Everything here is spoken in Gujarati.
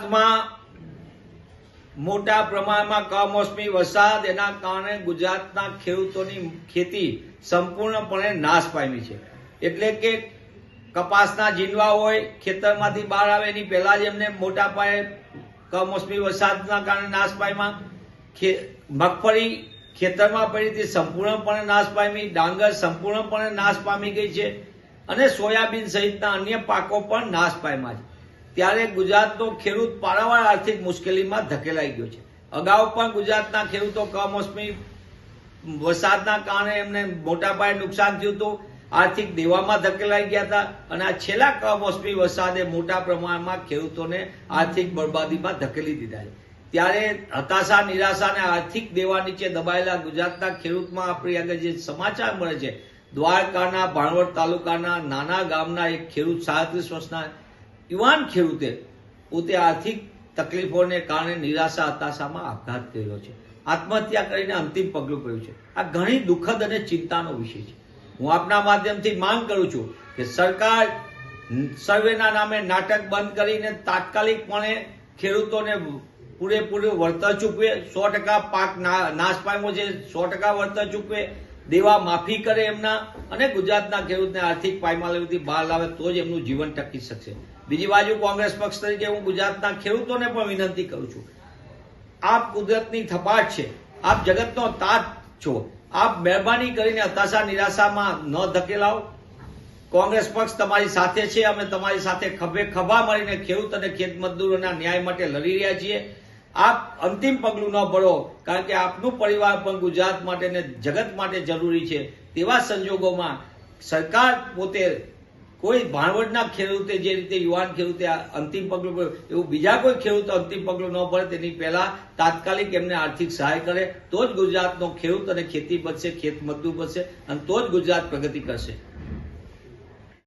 ગુજરાતમાં મોટા પ્રમાણમાં કમોસમી વરસાદ એના કારણે ગુજરાતના ખેડૂતોની ખેતી સંપૂર્ણપણે નાશ પામી છે। એટલે કે કપાસના જીંડવા હોય ખેતરમાંથી બહાર આવે એની પહેલા જ એમને મોટા પાયે કમોસમી વરસાદના કારણે નાશ પામ્યા। મગફળી ખેતરમાં પડી હતી સંપૂર્ણપણે નાશ પામી, ડાંગર સંપૂર્ણપણે નાશ પામી ગઈ છે અને સોયાબીન સહિતના અન્ય પાકો પણ નાશ પામ્યા છે। ત્યારે ગુજરાતનો ખેડૂત પારાવાર આર્થિક મુશ્કેલીમાં ધકેલાઈ ગયો છે। અગાઉ પણ ગુજરાતના ખેડૂતો કમોસમી વરસાદના કારણે એમને મોટા પાયે નુકસાન થયું હતું, આર્થિક દેવામાં ધકેલાઈ ગયા હતા અને આ છેલ્લા કમોસમી વરસાદે મોટા પ્રમાણમાં ખેડૂતોને આર્થિક બરબાદીમાં ધકેલી દીધા છે। ત્યારે હતાશા, નિરાશા અને આર્થિક દેવા નીચે દબાયેલા ગુજરાતના ખેડૂતમાં આપણી આગળ જે સમાચાર મળે છે, દ્વારકાના ભાણવડ તાલુકાના નાના ગામના એક ખેડૂત 37 વર્ષના યુવાન ખેડૂતે પોતે આર્થિક તકલીફોને કારણે નિરાશા, હતાશામાં આપઘાત કર્યો છે, આત્મહત્યા કરીને અંતિમ પગલું ભર્યું છે। આ ઘણી દુઃખદ અને ચિંતાનો વિષય છે। હું આપના માધ્યમથી માંગ કરું છું કે સરકાર સર્વેના નામે નાટક બંધ કરીને તાત્કાલિકપણે ખેડૂતોને પૂરેપૂરું વળતર ચૂકવે, 100% પાક નાશ પામ્યો છે 100% વળતર ચૂકવે, દેવા માફી કરે એમના અને ગુજરાતના ખેડૂતને આર્થિક પાયમાલીથી બહાર લાવે તો જ એમનું જીવન ટકી શકશે। બીજી બાજુ કોંગ્રેસ પક્ષ તરીકે હું ગુજરાતના ખેડૂતોને પણ વિનંતી કરું છું, આપ કુદરતની થપાટ છે, આપ જગતનો તાત છો, આપ મહેરબાની કરીને હતાશા, નિરાશામાં ન ધકેલાઓ। કોંગ્રેસ પક્ષ તમારી સાથે છે, અમે તમારી સાથે ખભે ખભા મળીને ખેડૂત અને ખેત મજદૂરોના ન્યાય માટે લડી રહ્યા છીએ। આપ અંતિમ પગલું ન ભરો, કારણ કે આપનું પરિવાર પણ ગુજરાત માટે ને જગત માટે જરૂરી છે। તેવા સંજોગોમાં સરકાર પોતે કોઈ ભાણવડના ખેડૂતે જે રીતે યુવાન ખેડૂતે અંતિમ પગલું ભર્યું એવું બીજા કોઈ ખેડૂતો અંતિમ પગલું ન ભરે તેની પહેલા તાત્કાલિક એમને આર્થિક સહાય કરે તો જ ગુજરાતનો ખેડૂત અને ખેતી બચશે, ખેત મજદૂર બચશે અને તો જ ગુજરાત પ્રગતિ કરશે।